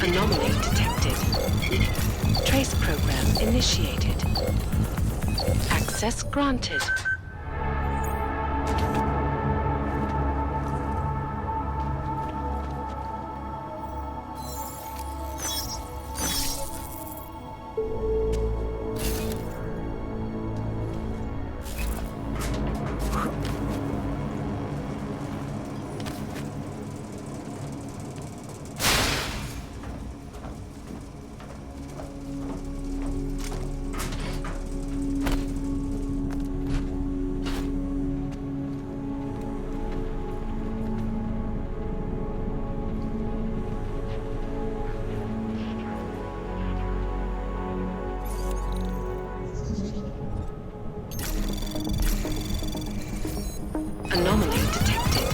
Anomaly detected. Trace program initiated. Access granted. Anomaly detected.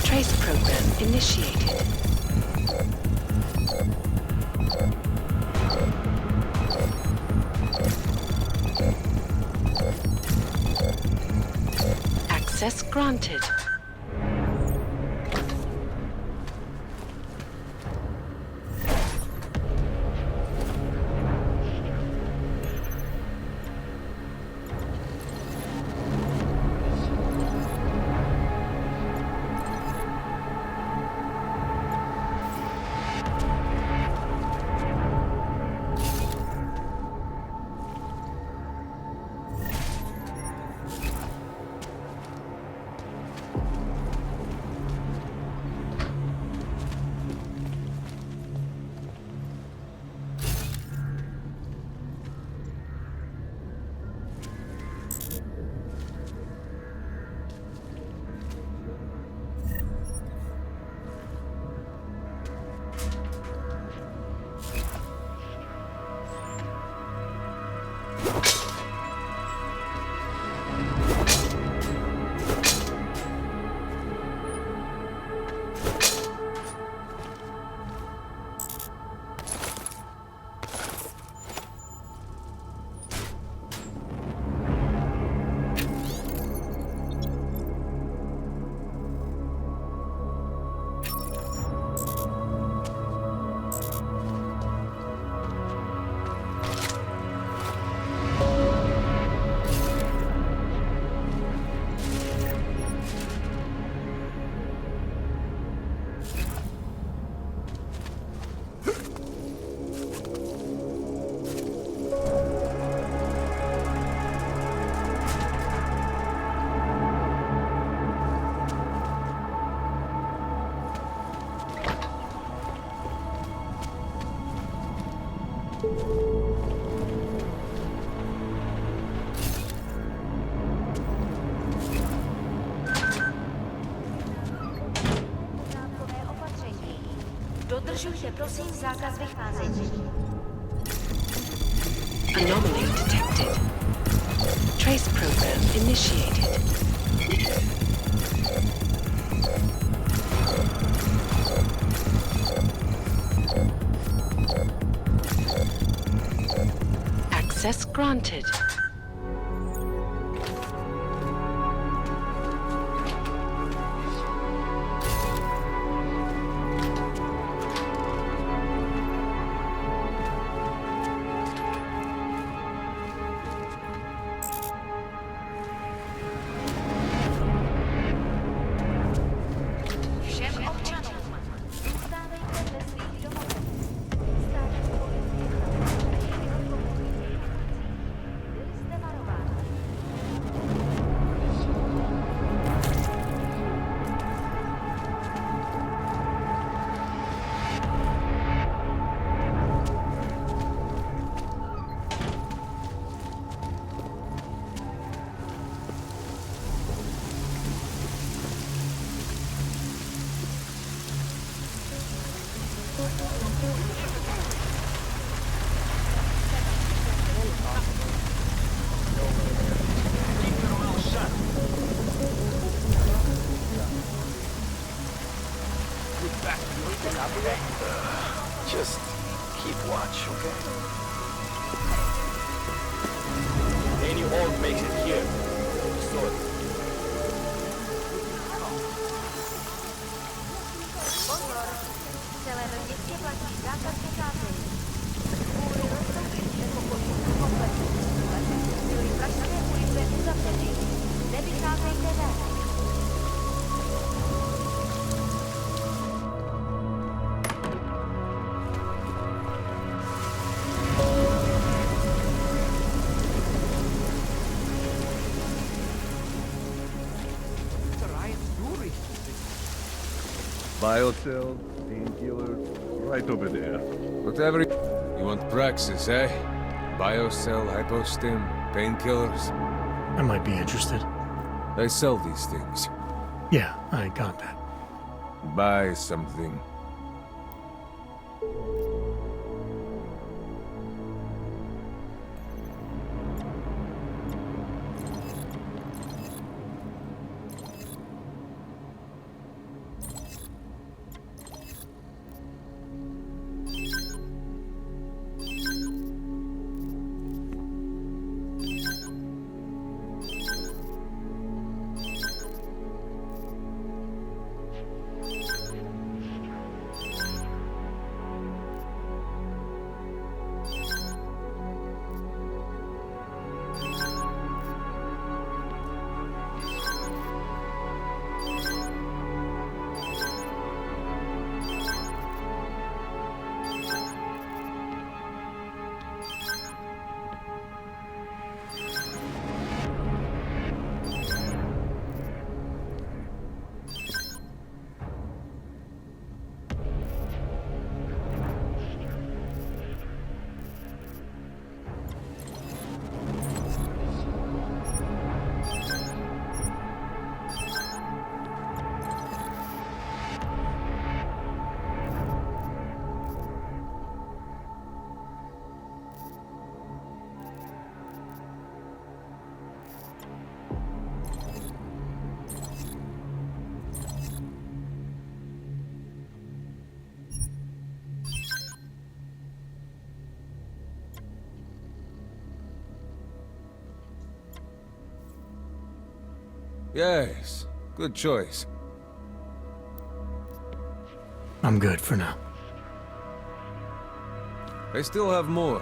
Trace program initiated. Access granted. Dodržujte prosím zákaz vycházení. Anomaly detected. Trace program initiated. Access granted. Just keep watch, okay? Any orc makes it here. Sorry. Celé městě platí zákaz vycházení. Kvůli rostoucím nepokojícím komplexům byly pražské ulice uzavřeny. Nevycházejte ven. Biocell, painkillers, right over there. Whatever. You want Praxis, eh? Biocell, hypostim, painkillers. I might be interested. They sell these things. Yeah, I got that. Buy something. Yes, good choice. I'm good for now. They still have more.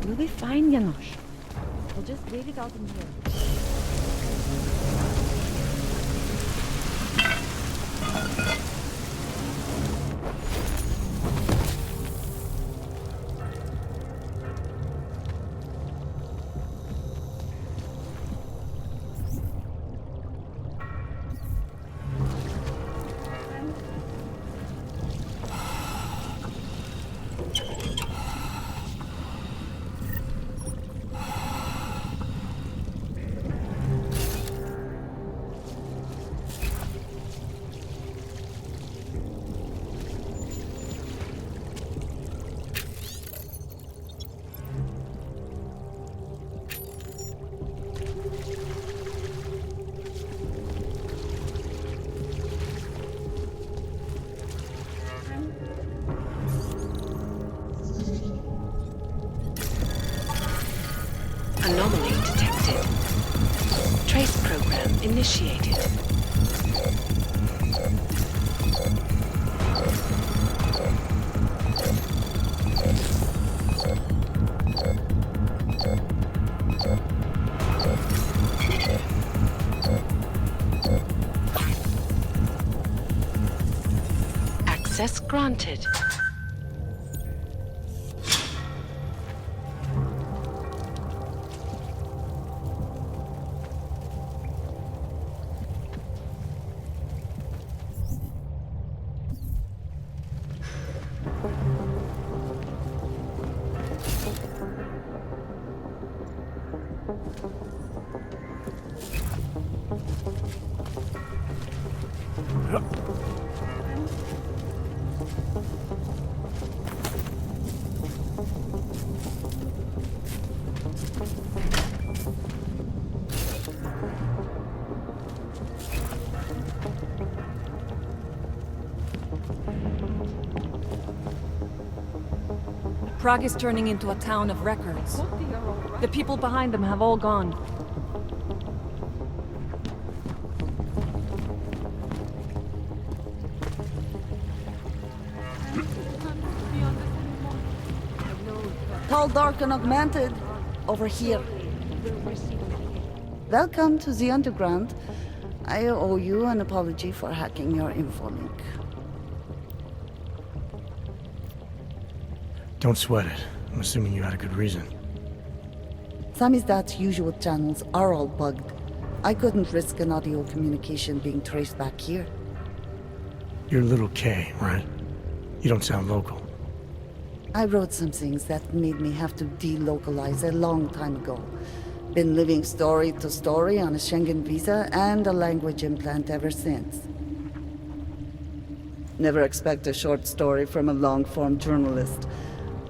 You'll be fine, Janosch. We'll just wait it out in here. Anomaly detected. Trace program initiated. Access granted. Prague is turning into a town of records. The people behind them have all gone. Tall, dark, and augmented. Over here. Welcome to the Underground. I owe you an apology for hacking your infolink. Don't sweat it. I'm assuming you had a good reason. Samizdat's usual channels are all bugged. I couldn't risk an audio communication being traced back here. You're little K, right? You don't sound local. I wrote some things that made me have to delocalize a long time ago. Been living story to story on a Schengen visa and a language implant ever since. Never expect a short story from a long-form journalist.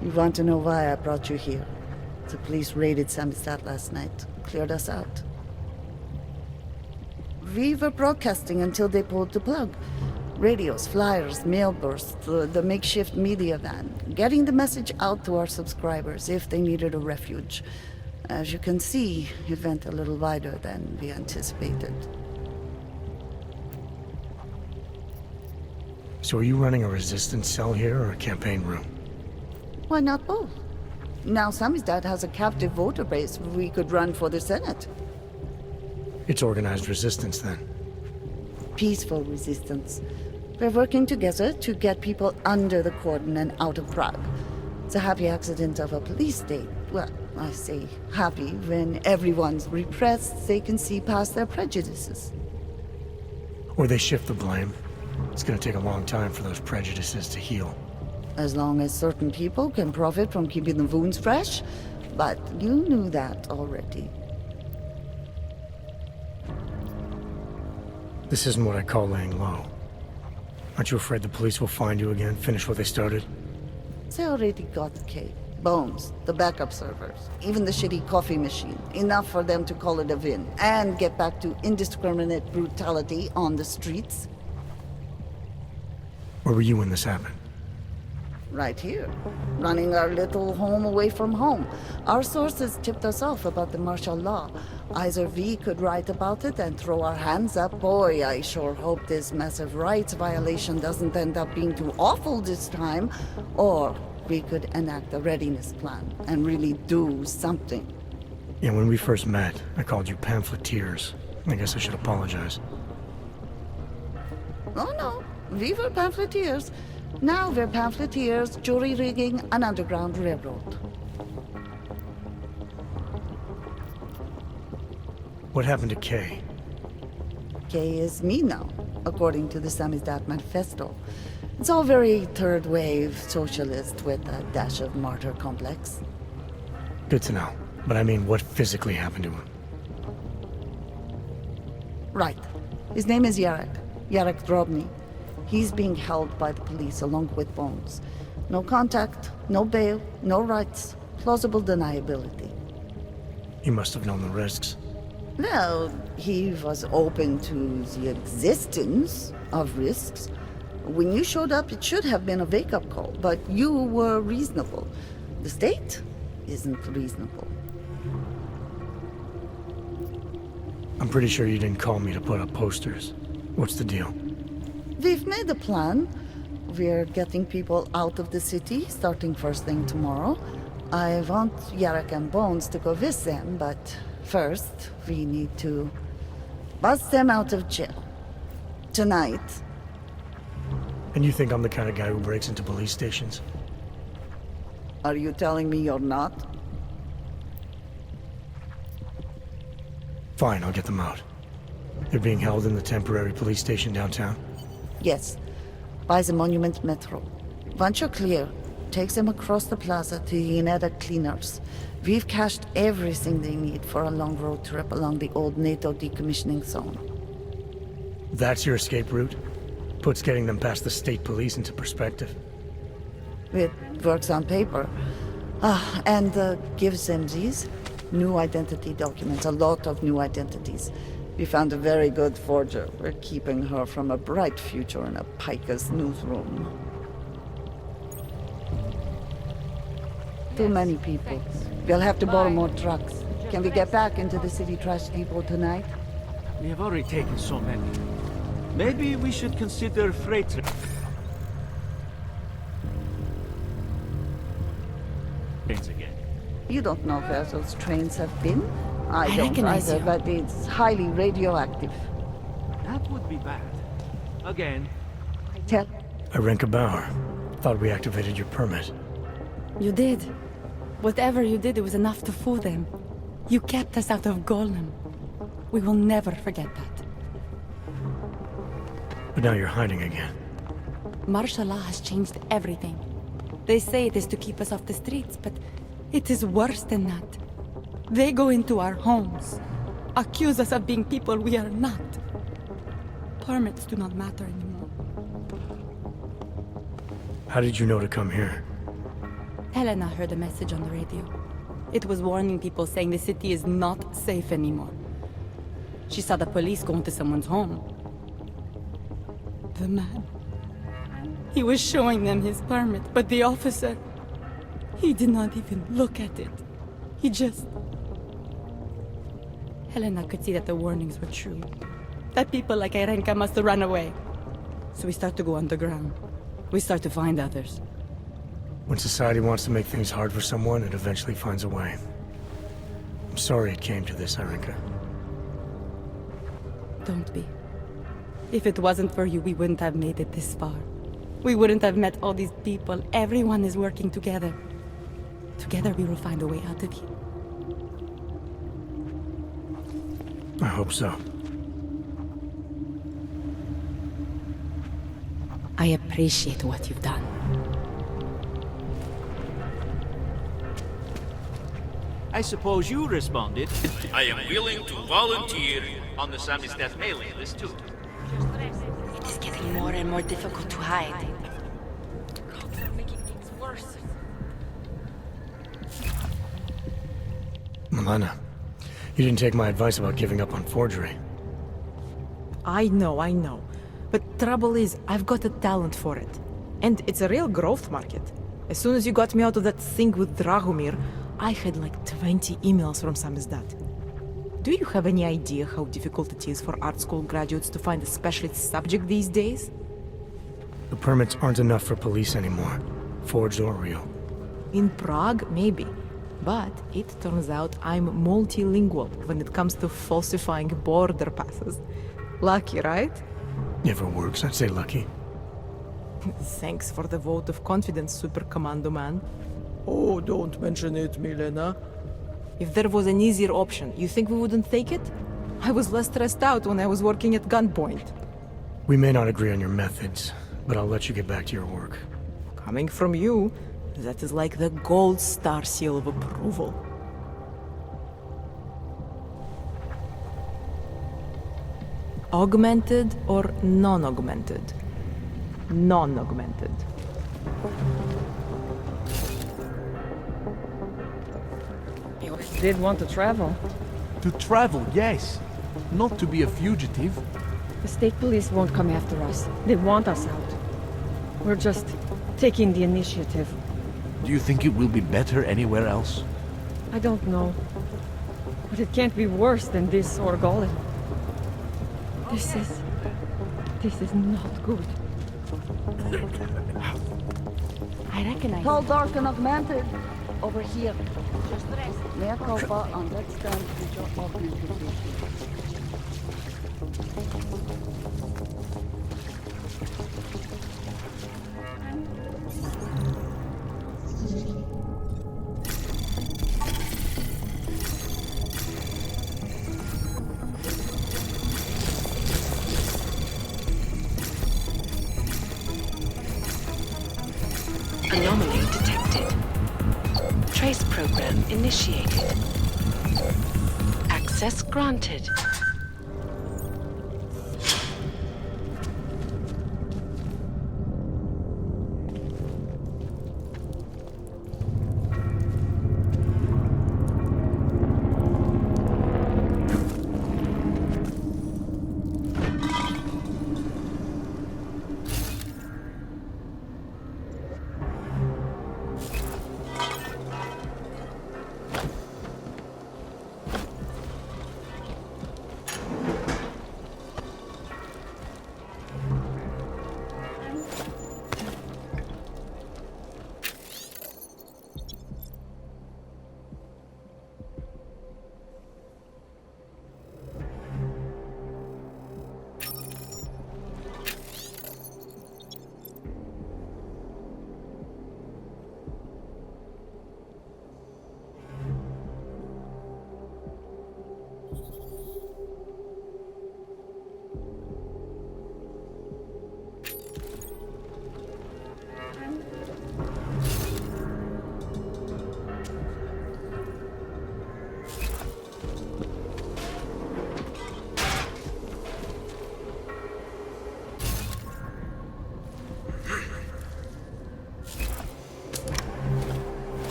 You want to know why I brought you here? The police raided Samizdat last night. Cleared us out. We were broadcasting until they pulled the plug. Radios, flyers, mail bursts, the makeshift media van. Getting the message out to our subscribers if they needed a refuge. As you can see, it went a little wider than we anticipated. So are you running a resistance cell here or a campaign room? Why not both? Now Samizdat has a captive voter base. We could run for the Senate. It's organized resistance then. Peaceful resistance. We're working together to get people under the cordon and out of Prague. It's a happy accident of a police state. Well, I say happy when everyone's repressed, they can see past their prejudices. Or they shift the blame. It's gonna take a long time for those prejudices to heal. As long as certain people can profit from keeping the wounds fresh. But you knew that already. This isn't what I call laying low. Aren't you afraid the police will find you again, finish what they started? They already got the cake. Bones, the backup servers, even the shitty coffee machine. Enough for them to call it a win and get back to indiscriminate brutality on the streets. Where were you when this happened? Right here, running our little home away from home. Our sources tipped us off about the martial law. Either we could write about it and throw our hands up. Boy, I sure hope this massive rights violation doesn't end up being too awful this time. Or we could enact a readiness plan and really do something. Yeah, when we first met, I called you pamphleteers. I guess I should apologize. Oh no, we were pamphleteers. Now we're pamphleteers, jury rigging an underground railroad. What happened to Kay? Kay is me now, according to the Samizdat manifesto. It's all very third-wave socialist with a dash of martyr complex. Good to know. But I mean, what physically happened to him? Right. His name is Yarek. Yarek Drobny. He's being held by the police along with Bones. No contact, no bail, no rights. Plausible deniability. He must have known the risks. Well, he was open to the existence of risks. When you showed up, it should have been a wake-up call, but you were reasonable. The state isn't reasonable. I'm pretty sure you didn't call me to put up posters. What's the deal? We've made a plan. We're getting people out of the city, starting first thing tomorrow. I want Yarek and Bones to go with them, but first, we need to bust them out of jail. Tonight. And you think I'm the kind of guy who breaks into police stations? Are you telling me you're not? Fine, I'll get them out. They're being held in the temporary police station downtown? Yes, by the Monument Metro. Once you're clear, take them across the plaza to the Ineda Cleaners. We've cached everything they need for a long road trip along the old NATO decommissioning zone. That's your escape route? Puts getting them past the state police into perspective. It works on paper. And gives them these new identity documents, a lot of new identities. We found a very good forger. We're keeping her from a bright future in a Pika's newsroom. Too many people. We'll have to borrow more trucks. Can we get back into the city trash depot tonight? We have already taken so many. Maybe we should consider freight trains again. You don't know where those trains have been? I don't recognize either, you. but it's highly radioactive. That would be bad. Again. Tell. Irenka Bauer. Thought we activated your permit. You did. Whatever you did, it was enough to fool them. You kept us out of Golem. We will never forget that. But now you're hiding again. Martial law has changed everything. They say it is to keep us off the streets, but it is worse than that. They go into our homes, accuse us of being people we are not. Permits do not matter anymore. How did you know to come here? Helena heard a message on the radio. It was warning people, saying the city is not safe anymore. She saw the police go into someone's home. The man. He was showing them his permit, but the officer, he did not even look at it. He just... Helena could see that the warnings were true. That people like Irenka must have run away. So we start to go underground. We start to find others. When society wants to make things hard for someone, it eventually finds a way. I'm sorry it came to this, Irenka. Don't be. If it wasn't for you, we wouldn't have made it this far. We wouldn't have met all these people. Everyone is working together. Together we will find a way out of here. I hope so. I appreciate what you've done. I suppose you responded. I am willing to volunteer on the Samizdat mailing list too. It is getting more and more difficult to hide. They're making things worse. Milena, you didn't take my advice about giving up on forgery. I know. But trouble is, I've got a talent for it. And it's a real growth market. As soon as you got me out of that thing with Dragomir, I had like 20 emails from Samizdat. Do you have any idea how difficult it is for art school graduates to find a specialist subject these days? The permits aren't enough for police anymore, forged or real. In Prague, maybe. But it turns out I'm multilingual when it comes to falsifying border passes. Lucky, right? Never works, I'd say lucky. Thanks for the vote of confidence, Super Commando Man. Oh, don't mention it, Milena. If there was an easier option, you think we wouldn't take it? I was less stressed out when I was working at gunpoint. We may not agree on your methods, but I'll let you get back to your work. Coming from you, that is like the gold star seal of approval. Augmented or non-augmented? Non-augmented. You did want to travel. To travel, yes. Not to be a fugitive. The state police won't come after us. They want us out. We're just taking the initiative. Do you think it will be better anywhere else? I don't know. But it can't be worse than this or Golem. This is not good. I recognize Tall, it. dark, and augmented. Over here. Just rest. Mea culpa, understand future augmented. Anomaly detected. Trace program initiated. Access granted.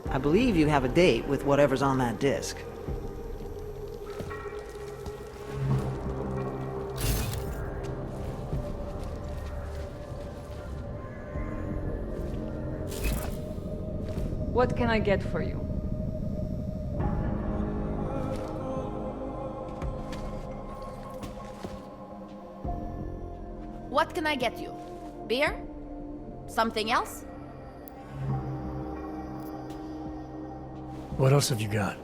I believe you have a date with whatever's on that disc. What can I get for you? What can I get you? Beer? Something else? What else have you got?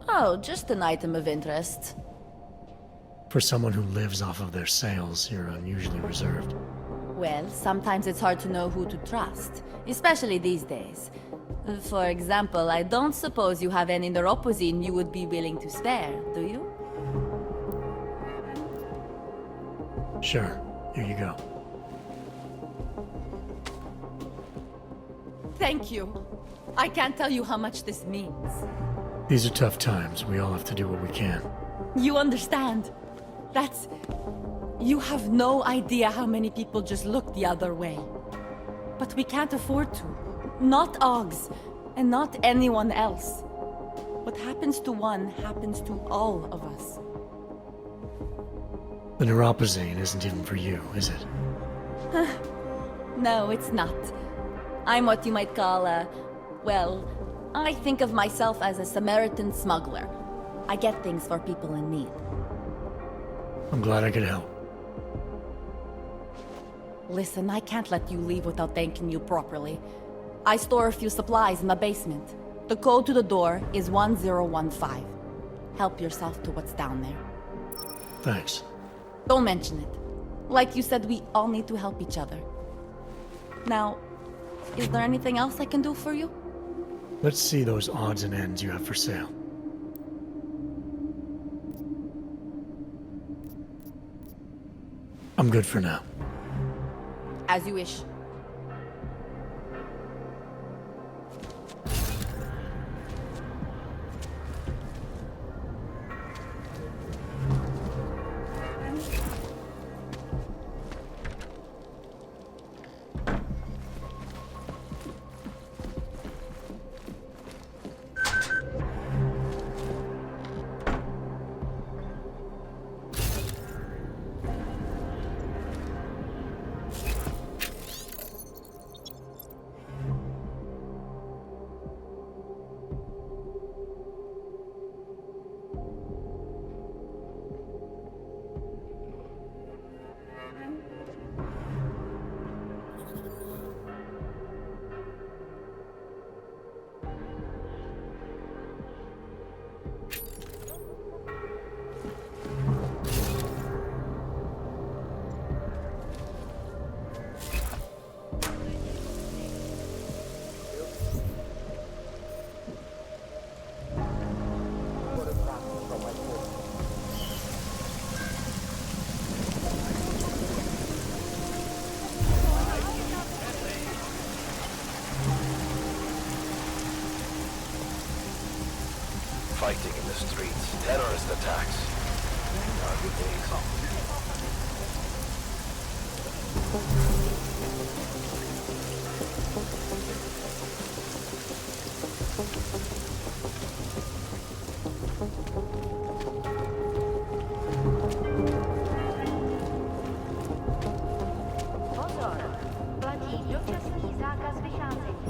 Oh, just an item of interest. For someone who lives off of their sales, you're unusually reserved. Well, sometimes it's hard to know who to trust, especially these days. For example, I don't suppose you have any neuropozyne you would be willing to spare, do you? Sure, here you go. Thank you. I can't tell you how much this means. These are tough times. We all have to do what we can. You understand? That's... You have no idea how many people just look the other way. But we can't afford to. Not Oggs, and not anyone else. What happens to one happens to all of us. The neuropozyne isn't even for you, is it? No, it's not. I'm what you might call a... Well, I think of myself as a Samaritan smuggler. I get things for people in need. I'm glad I could help. Listen, I can't let you leave without thanking you properly. I store a few supplies in the basement. The code to the door is 1015. Help yourself to what's down there. Thanks. Don't mention it. Like you said, we all need to help each other. Now, is there anything else I can do for you? Let's see those odds and ends you have for sale. I'm good for now. As you wish. streets, terrorist attacks. Dark days. Pozor, platí dočasný zákaz vycházení.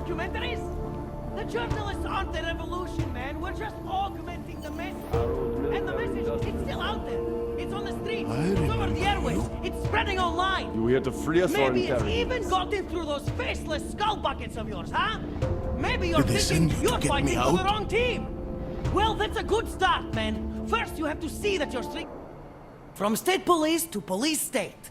documentaries? The journalists aren't the revolution, man. We're just augmenting the message. And the message, it's still out there. It's on the streets. It's over the airways. It's spreading online. You here to free us or Maybe it's interrogate even us? gotten through those faceless skull buckets of yours, huh? Maybe you're Did they thinking send you to you're get me fighting for the out? wrong team. Well, that's a good start, man. First, you have to see that you're straight. From state police to police state.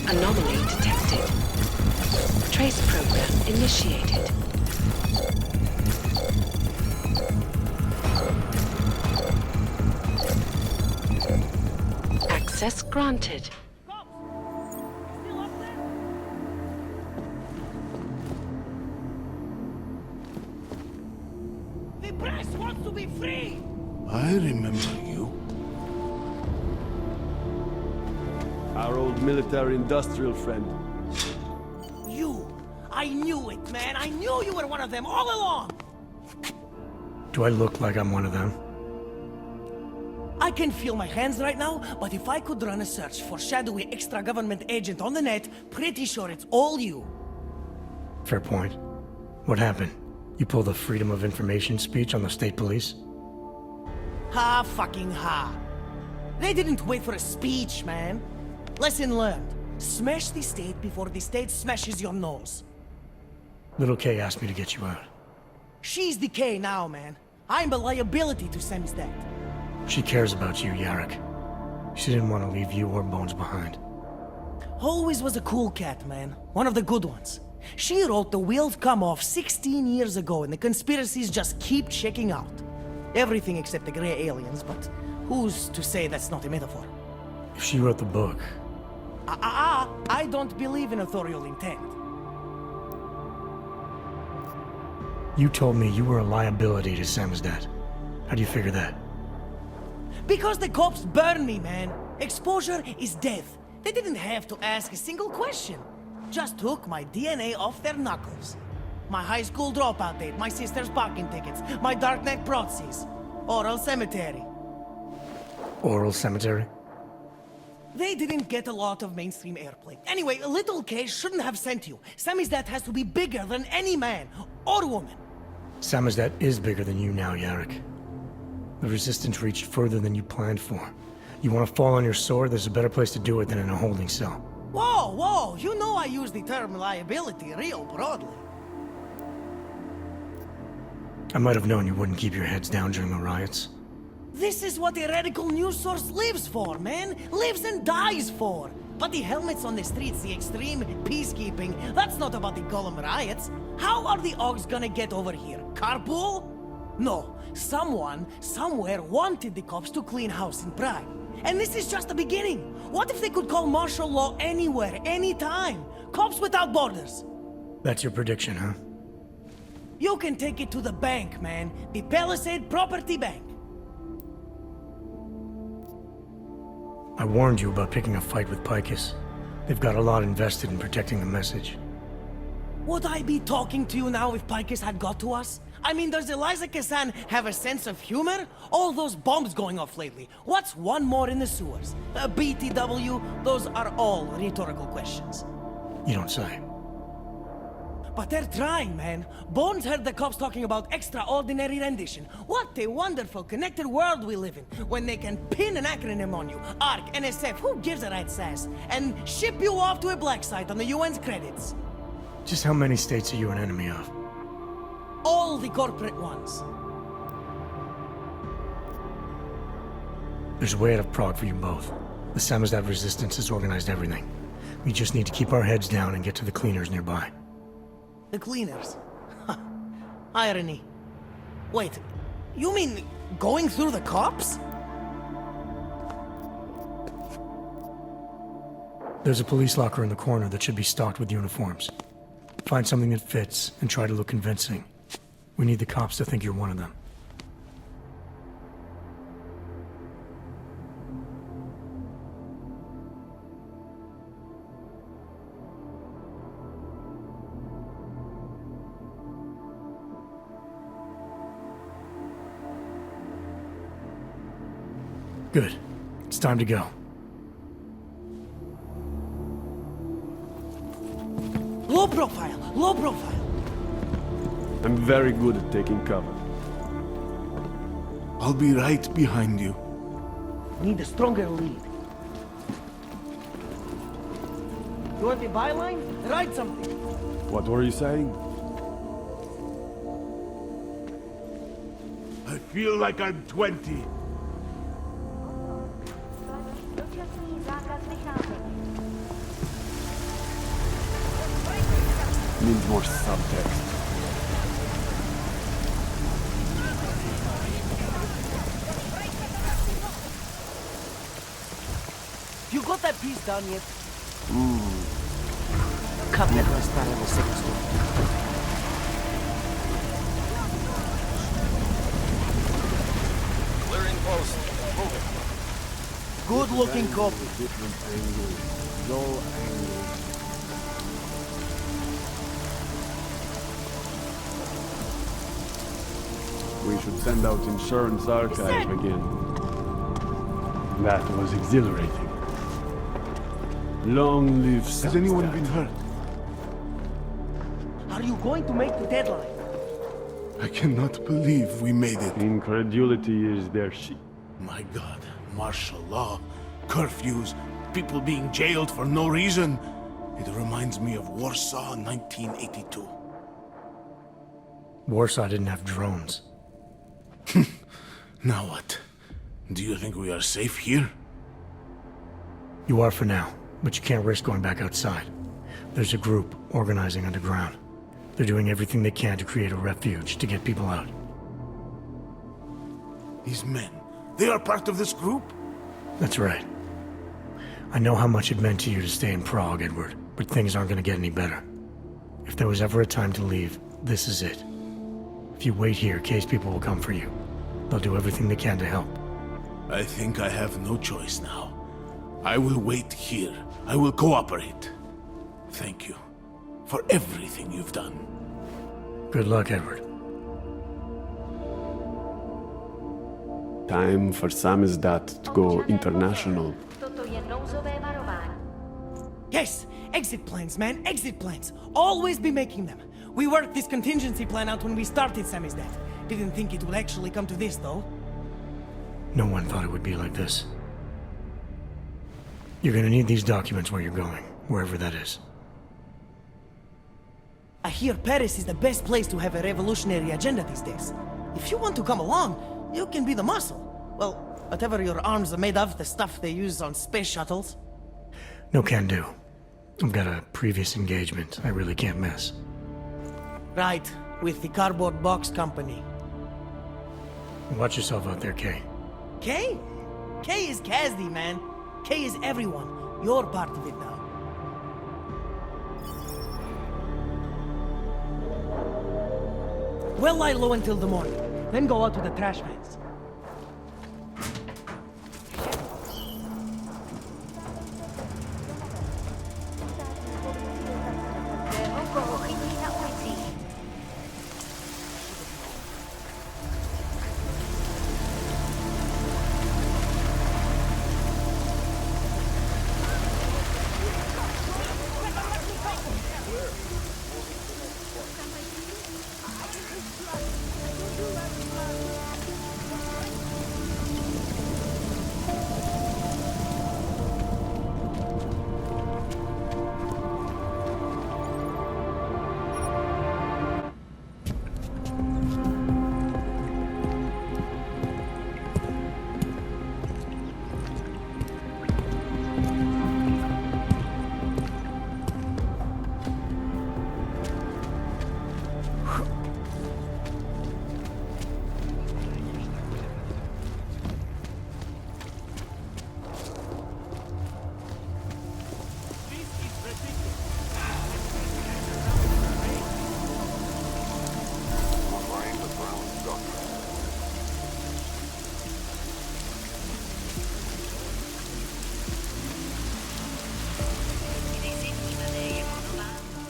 Anomaly detected. Trace program initiated. Access granted. The press wants to be free. I remember you. Our old military-industrial friend. You. I knew it, man. I knew you were one of them all along. Do I look like I'm one of them? I can feel my hands right now, but if I could run a search for shadowy extra-government agent on the net, pretty sure it's all you. Fair point. What happened? You pulled a Freedom of Information speech on the state police? Ha fucking ha. They didn't wait for a speech, man. Lesson learned. Smash the state before the state smashes your nose. Little K asked me to get you out. She's the K now, man. I'm a liability to Samizdat. She cares about you, Yarrick. She didn't want to leave you or Bones behind. Always was a cool cat, man. One of the good ones. She wrote The Wheels Come Off 16 years ago, and the conspiracies just keep checking out. Everything except the grey aliens, but who's to say that's not a metaphor? If she wrote the book... I don't believe in authorial intent. You told me you were a liability to Samizdat. How do you figure that? Because the cops burn me, man. Exposure is death. They didn't have to ask a single question. Just took my DNA off their knuckles. My high school dropout date, my sister's parking tickets, my darknet proxies. Oral cemetery. Oral cemetery? They didn't get a lot of mainstream airplay. Anyway, a little case shouldn't have sent you. Samizdat has to be bigger than any man or woman. Samizdat is bigger than you now, Yarrick. The Resistance reached further than you planned for. You want to fall on your sword, there's a better place to do it than in a holding cell. Whoa, whoa, you know I use the term liability real broadly. I might have known you wouldn't keep your heads down during the riots. This is what a radical news source lives for, man. Lives and dies for. But the helmets on the streets, the extreme peacekeeping, that's not about the Golem riots. How are the Ogs gonna get over here? Carpool? No. Someone, somewhere wanted the cops to clean house in Prague. And this is just the beginning. What if they could call martial law anywhere, anytime? Cops without borders. That's your prediction, huh? You can take it to the bank, man. The Palisade Property Bank. I warned you about picking a fight with Picus. They've got a lot invested in protecting the message. Would I be talking to you now if Picus had got to us? I mean, does Eliza Kassan have a sense of humor? All those bombs going off lately. What's one more in the sewers? BTW? Those are all rhetorical questions. You don't say. But they're trying, man. Bones heard the cops talking about extraordinary rendition. What a wonderful, connected world we live in, when they can pin an acronym on you, ARC, NSF, who gives a rat's ass, and ship you off to a black site on the UN's credits. Just how many states are you an enemy of? All the corporate ones. There's a way out of Prague for you both. The Samizdat resistance has organized everything. We just need to keep our heads down and get to the cleaners nearby. The cleaners? Irony. Wait, you mean going through the cops? There's a police locker in the corner that should be stocked with uniforms. Find something that fits and try to look convincing. We need the cops to think you're one of them. Good. It's time to go. Low profile! Low profile! I'm very good at taking cover. I'll be right behind you. Need a stronger lead. You want the byline? Write something. What were you saying? I feel like I'm 20. Needs more subtext. You got that piece done yet? Cut Nicholas down in the second story. Clearing post. Moving. Good looking copy. Different angles. Dull angles. We should send out insurance archive again. That was exhilarating. Long live Samizdat. Has anyone been hurt? Are you going to make the deadline? I cannot believe we made it. Incredulity is their sheep. My God, martial law, curfews, people being jailed for no reason. It reminds me of Warsaw 1982. Warsaw didn't have drones. Now what? Do you think we are safe here? You are for now, but you can't risk going back outside. There's a group organizing underground. They're doing everything they can to create a refuge to get people out. These men, they are part of this group? That's right. I know how much it meant to you to stay in Prague, Edward, but things aren't going to get any better. If there was ever a time to leave, this is it. If you wait here, case people will come for you. They'll do everything they can to help. I think I have no choice now. I will wait here. I will cooperate. Thank you for everything you've done. Good luck, Edward. Time for Samizdat to go international. Yes, exit plans, man, exit plans. Always be making them. We worked this contingency plan out when we started Samizdat. Didn't think it would actually come to this, though. No one thought it would be like this. You're gonna need these documents where you're going, wherever that is. I hear Paris is the best place to have a revolutionary agenda these days. If you want to come along, you can be the muscle. Well, whatever your arms are made of, the stuff they use on space shuttles. No can do. I've got a previous engagement I really can't miss. Right, with the cardboard box company. Watch yourself out there, Kay. Kay? Kay is Kasdi, man. Kay is everyone. You're part of it now. We'll lie low until the morning, then go out to the trash cans.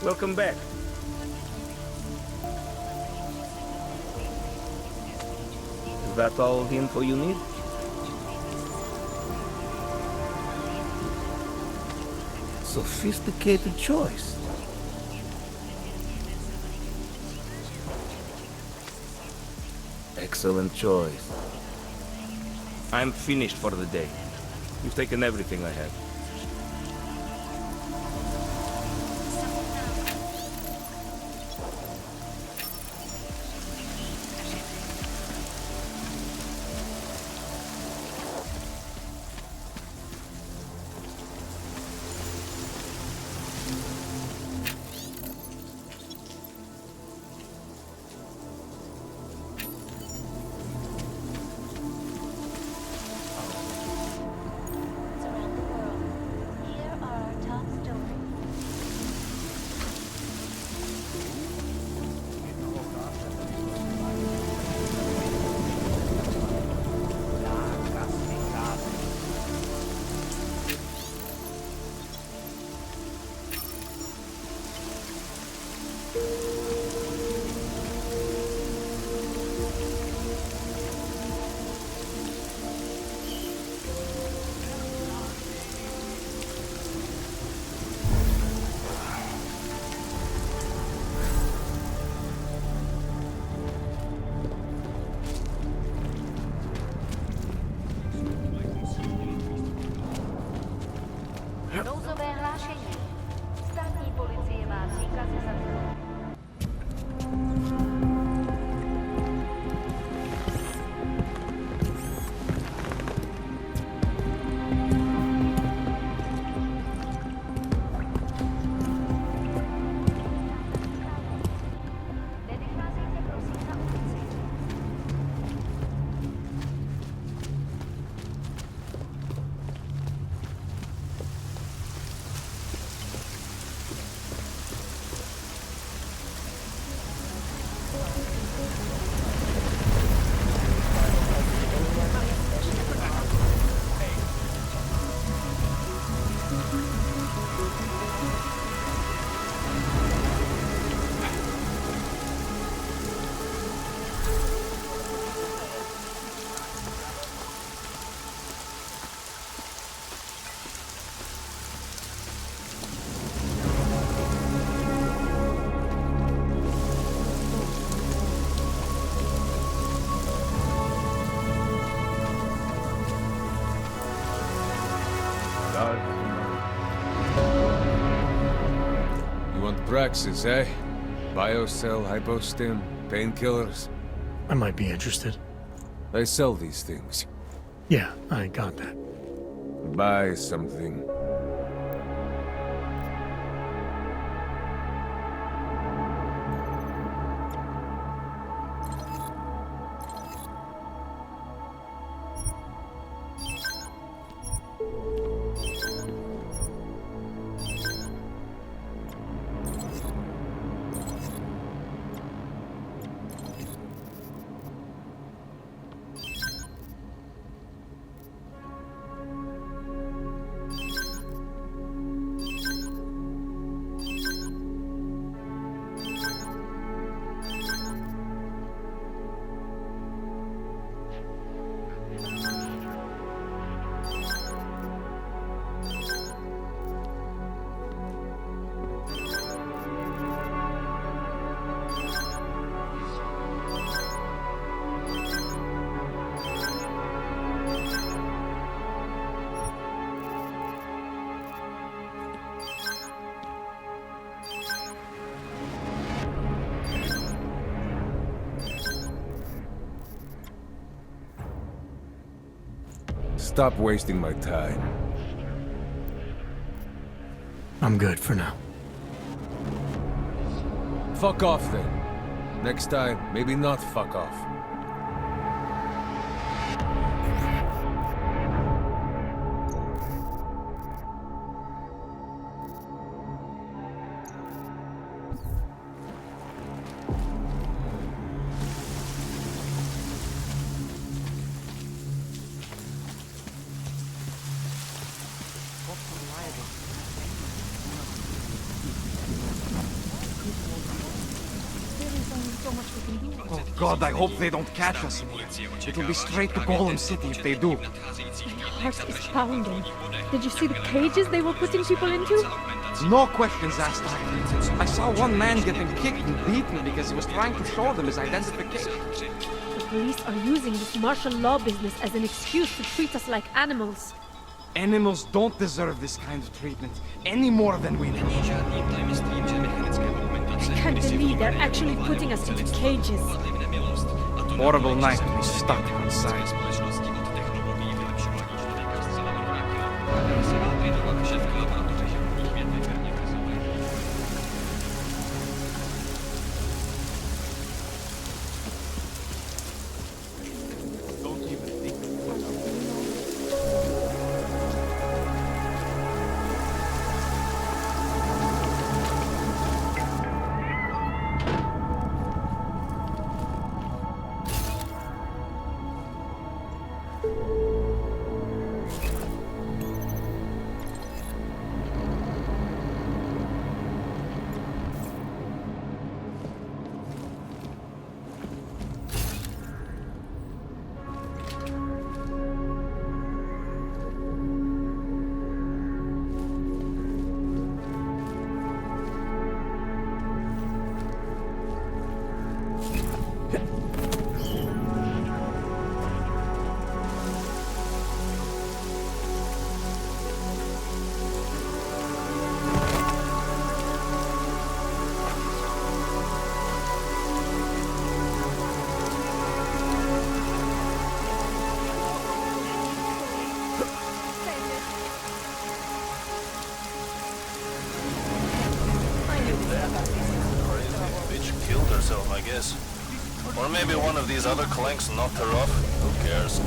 Welcome back. Is that all the info you need? Sophisticated choice. Excellent choice. I'm finished for the day. You've taken everything I had. Praxis, eh? Biocell, hypostim, painkillers. I might be interested. They sell these things. Yeah, I got that. Buy something. Stop wasting my time. I'm good for now. Fuck off then. Next time, maybe not fuck off. Oh God, I hope they don't catch us. It'll be straight to Golem City if they do. My heart is pounding. Did you see the cages they were putting people into? No questions asked. I saw one man getting kicked and beaten because he was trying to show them his identification. The police are using this martial law business as an excuse to treat us like animals. Animals don't deserve this kind of treatment any more than we do. I can't believe they're actually putting us into cages. Horrible night to be stuck outside. I guess. Or maybe one of these other clanks knocked her off. Who cares?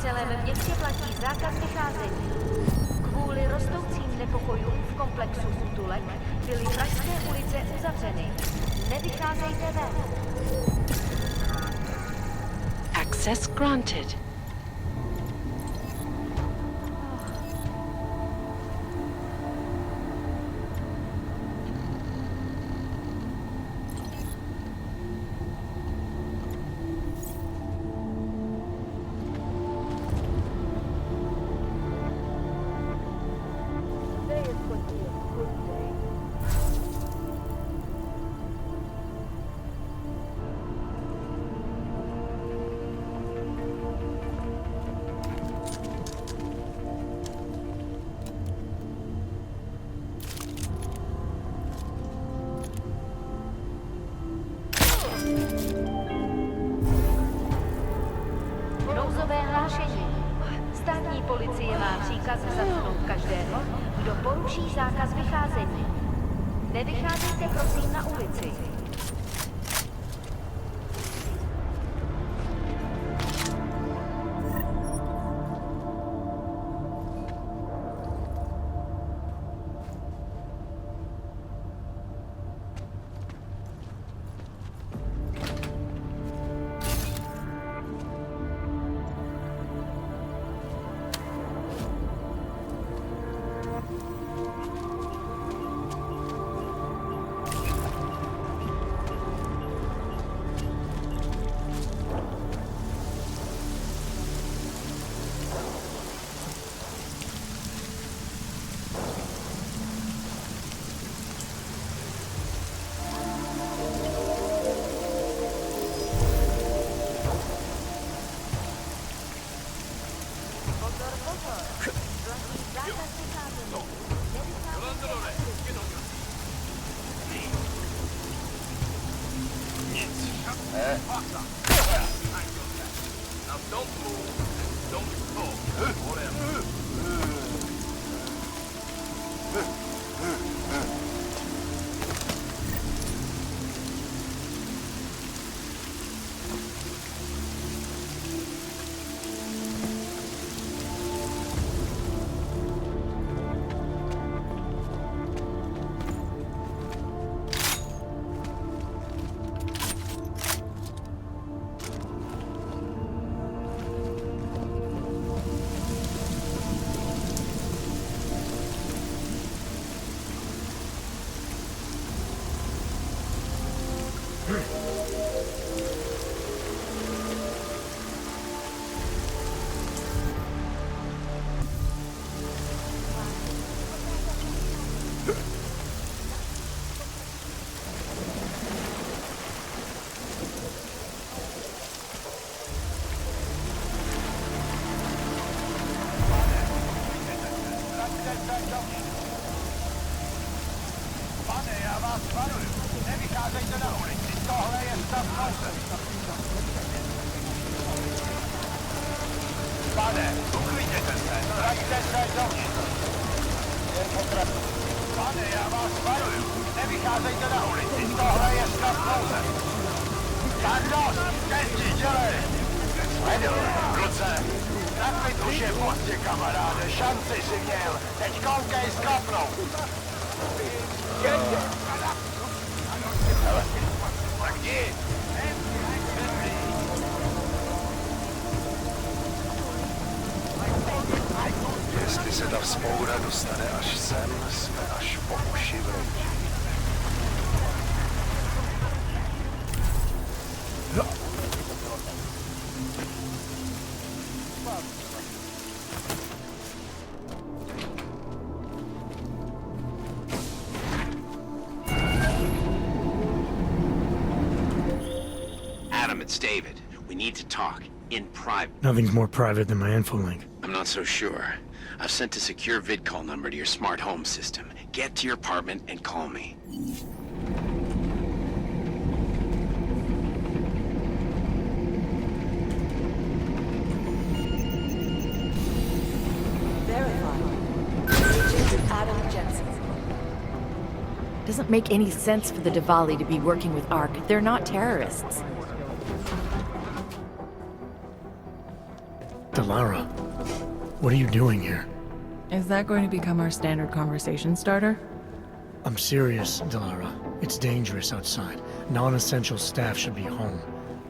V celém městě platí zákaz vycházení. Kvůli rostoucím nepokojům v komplexu útulek byly pražské ulice uzavřeny. Nevycházejte ven. Access granted. Nouzové hlášení. Státní policie má příkaz zatknout každého, kdo poruší zákaz vycházení. Nevycházejte prosím na ulici. Jestli se ta vzpoura dostane až sem, jsme až po uši v rouži. Adam, it's David. We need to talk. In private. Nothing's more private than my info link. I'm not so sure. I've sent a secure vid call number to your smart home system. Get to your apartment and call me. Doesn't make any sense for the Diwali to be working with ARC. They're not terrorists. The Dilara, what are you doing here? Is that going to become our standard conversation starter? I'm serious, Dilara. It's dangerous outside. Non-essential staff should be home.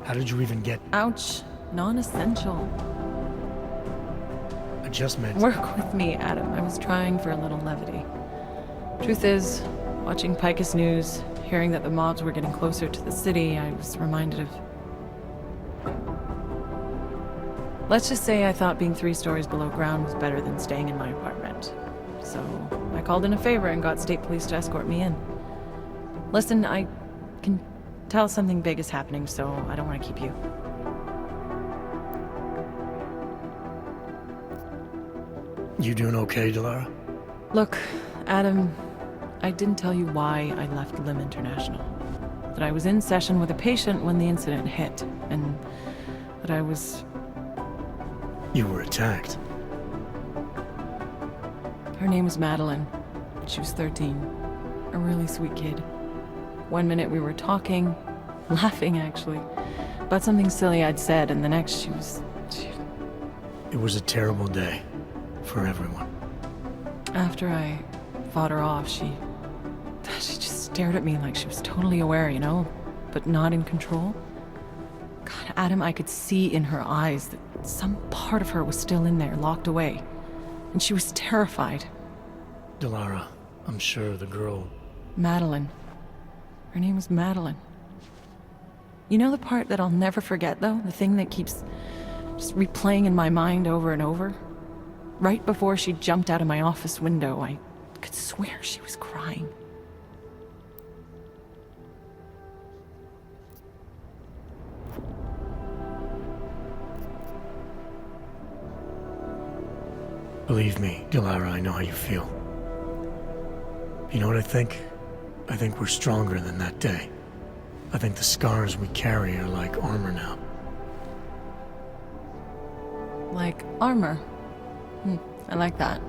How did you even get... Ouch. Non-essential. I just meant... Work with me, Adam. I was trying for a little levity. Truth is, watching Picus News, hearing that the mobs were getting closer to the city, I was reminded of... Let's just say I thought being 3 stories below ground was better than staying in my apartment. So, I called in a favor and got state police to escort me in. Listen, I can tell something big is happening, so I don't want to keep you. You doing okay, Dilara? Look, Adam, I didn't tell you why I left Lim International. That I was in session with a patient when the incident hit, and that I was... You were attacked. Her name was Madeline. She was 13. A really sweet kid. One minute we were talking, laughing actually, about something silly I'd said, and the next she was... It was a terrible day. For everyone. After I fought her off, she just stared at me like she was totally aware, you know, but not in control. God, Adam, I could see in her eyes that some part of her was still in there, locked away. And she was terrified. Dilara, I'm sure the girl... Madeline. Her name was Madeline. You know the part that I'll never forget, though? The thing that keeps just replaying in my mind over and over? Right before she jumped out of my office window, I could swear she was crying. Believe me, Dilara, I know how you feel. You know what I think? I think we're stronger than that day. I think the scars we carry are like armor now. Like armor? I like that.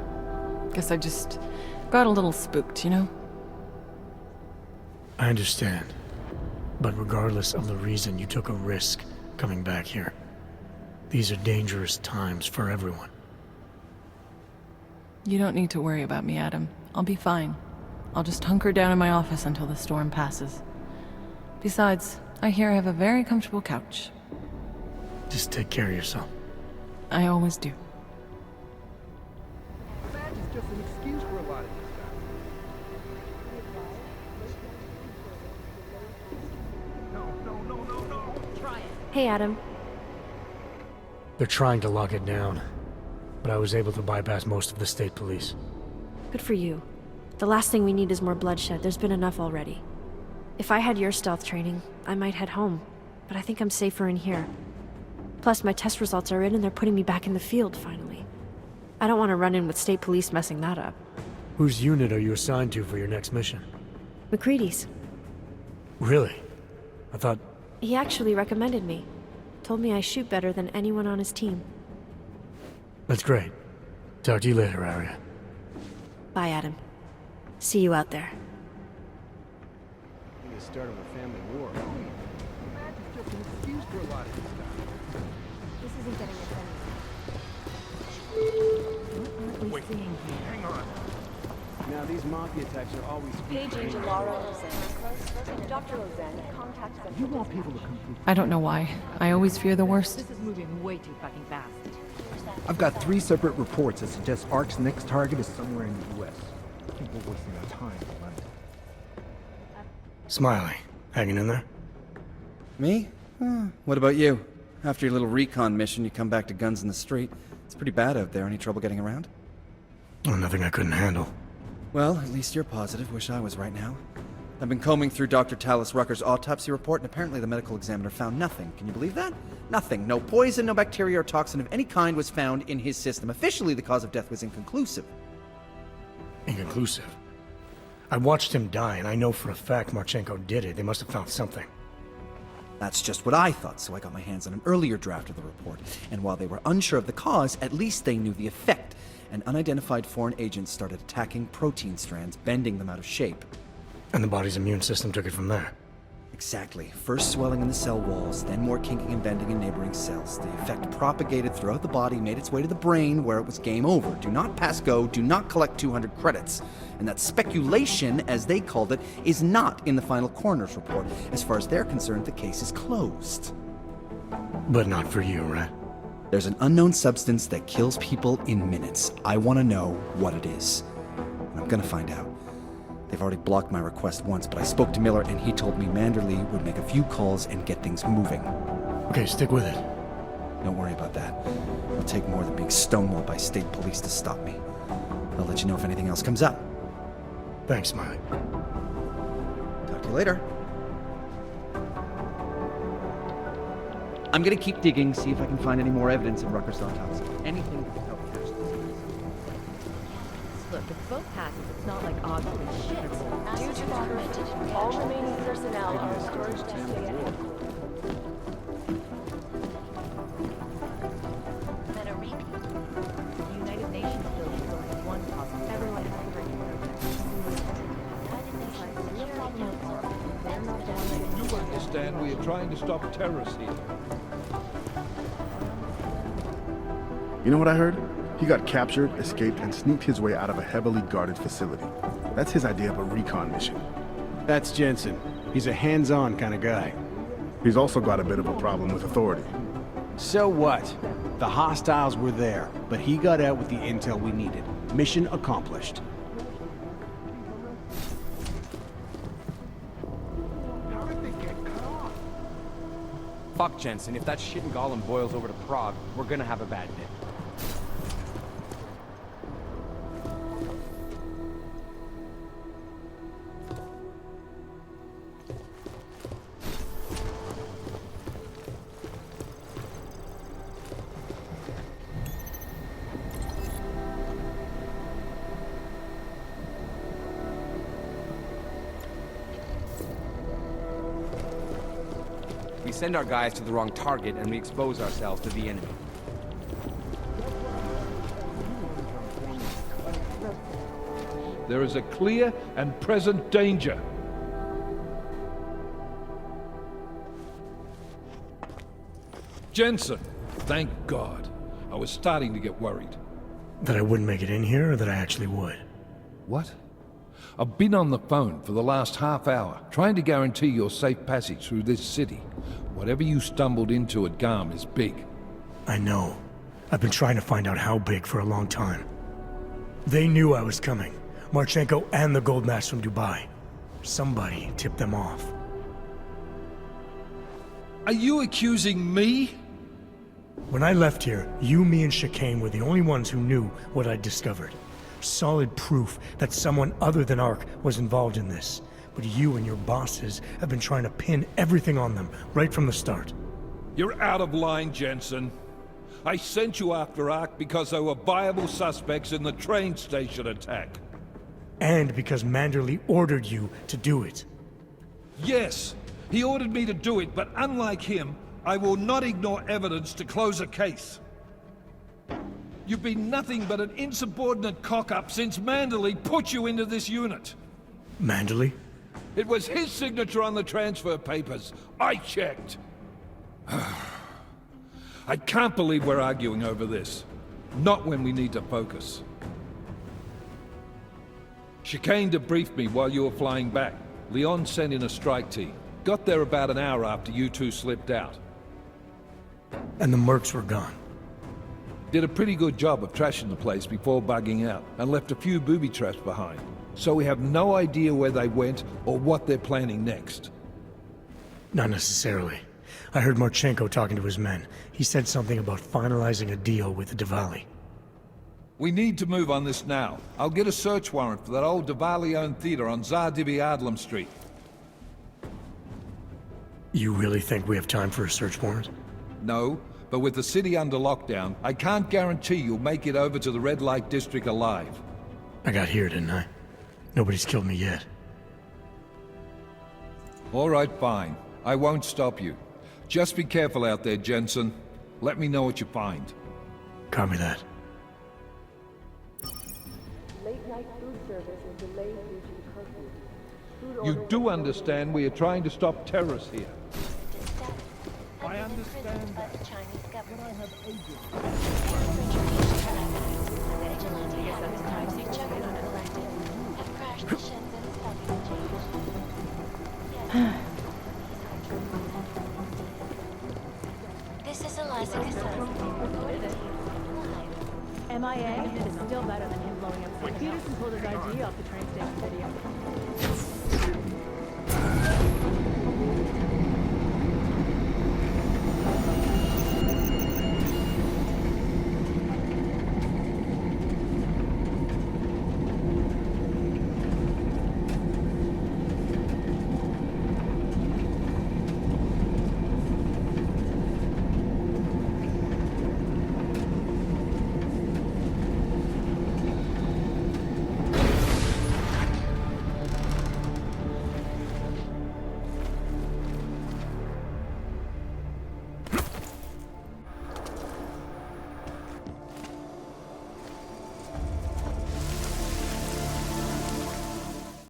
Guess I just got a little spooked, you know? I understand. But regardless of the reason, you took a risk coming back here. These are dangerous times for everyone. You don't need to worry about me, Adam. I'll be fine. I'll just hunker down in my office until the storm passes. Besides, I hear I have a very comfortable couch. Just take care of yourself. I always do. It's just an excuse for a lot of this stuff. Hey, Adam. They're trying to lock it down, but I was able to bypass most of the state police. Good for you. The last thing we need is more bloodshed. There's been enough already. If I had your stealth training, I might head home, but I think I'm safer in here. Plus, my test results are in and they're putting me back in the field, finally. I don't want to run in with state police messing that up. Whose unit are you assigned to for your next mission? McCready's. Really? I thought... He actually recommended me. Told me I shoot better than anyone on his team. That's great. Talk to you later, Arya. Bye, Adam. See you out there. The start of a family war. It's just an excuse for a lot of this stuff. This isn't getting us anywhere. Wait, hang on. Now these mafia attacks are always... Paging Dilara Ozan. Dr. Ozan contacts them. You want people to come through. I don't know why. I always fear the worst. This is moving way too fucking fast. I've got 3 separate reports that suggest ARC's next target is somewhere in the US. I think we're wasting our time. Smiley, hanging in there? Me? What about you? After your little recon mission, you come back to guns in the street. It's pretty bad out there. Any trouble getting around? Oh, nothing I couldn't handle. Well, at least you're positive. Wish I was right now. I've been combing through Dr. Tallis Rucker's autopsy report, and apparently the medical examiner found nothing. Can you believe that? Nothing. No poison, no bacteria or toxin of any kind was found in his system. Officially, the cause of death was inconclusive. Inconclusive? I watched him die, and I know for a fact Marchenko did it. They must have found something. That's just what I thought, so I got my hands on an earlier draft of the report. And while they were unsure of the cause, at least they knew the effect. An unidentified foreign agent started attacking protein strands, bending them out of shape. And the body's immune system took it from there. Exactly. First swelling in the cell walls, then more kinking and bending in neighboring cells. The effect propagated throughout the body, made its way to the brain, where it was game over. Do not pass go, do not collect 200 credits. And that speculation, as they called it, is not in the final coroner's report. As far as they're concerned, the case is closed. But not for you, right? There's an unknown substance that kills people in minutes. I want to know what it is. And I'm gonna find out. They've already blocked my request once, but I spoke to Miller and he told me Manderley would make a few calls and get things moving. Okay, stick with it. Don't worry about that. It'll take more than being stonewalled by state police to stop me. I'll let you know if anything else comes up. Thanks, Smiley. Talk to you later. I'm gonna keep digging, see if I can find any more evidence of Rucker's autopsy. Anything that can help catch this. Look, if the boat passes, it's not like Oz and shit. Due to documented, all remaining personnel are encouraged to stay at headquarters. Meta repeat. The United Nations building is only one possible. Everyone is agreeing with You understand we are trying to stop terrorists here. You know what I heard? He got captured, escaped, and sneaked his way out of a heavily guarded facility. That's his idea of a recon mission. That's Jensen. He's a hands-on kind of guy. He's also got a bit of a problem with authority. So what? The hostiles were there, but he got out with the intel we needed. Mission accomplished. Fuck Jensen, if that shit in Gollum boils over to Prague, we're gonna have a bad day. We send our guys to the wrong target and we expose ourselves to the enemy. There is a clear and present danger. Jensen, thank God. I was starting to get worried. That I wouldn't make it in here, or that I actually would? What? I've been on the phone for the last half hour, trying to guarantee your safe passage through this city. Whatever you stumbled into at Garm is big. I know. I've been trying to find out how big for a long time. They knew I was coming. Marchenko and the gold mask from Dubai. Somebody tipped them off. Are you accusing me? When I left here, you, me, and Chicane were the only ones who knew what I'd discovered. Solid proof that someone other than Ark was involved in this. But you and your bosses have been trying to pin everything on them, right from the start. You're out of line, Jensen. I sent you after Ark because there were viable suspects in the train station attack. And because Manderley ordered you to do it. Yes, he ordered me to do it, but unlike him, I will not ignore evidence to close a case. You've been nothing but an insubordinate cock-up since Manderley put you into this unit. Manderley? It was his signature on the transfer papers. I checked. I can't believe we're arguing over this. Not when we need to focus. Chicane debriefed me while you were flying back. Leon sent in a strike team. Got there about an hour after you two slipped out. And the mercs were gone. Did a pretty good job of trashing the place before bugging out, and left a few booby traps behind. So we have no idea where they went or what they're planning next. Not necessarily. I heard Marchenko talking to his men. He said something about finalizing a deal with the Diwali. We need to move on this now. I'll get a search warrant for that old Diwali-owned theater on Zardibi Adlam Street. You really think we have time for a search warrant? No, but with the city under lockdown, I can't guarantee you'll make it over to the Red Light District alive. I got here, didn't I? Nobody's killed me yet. All right, fine. I won't stop you. Just be careful out there, Jensen. Let me know what you find. Copy that. Late night food service is delayed due to the curfew. You do understand we are trying to stop terrorists here. I understand that. But I have This is Eliza Cassell. MIA is still better than him blowing up. Peterson pulled his ID off the train station video.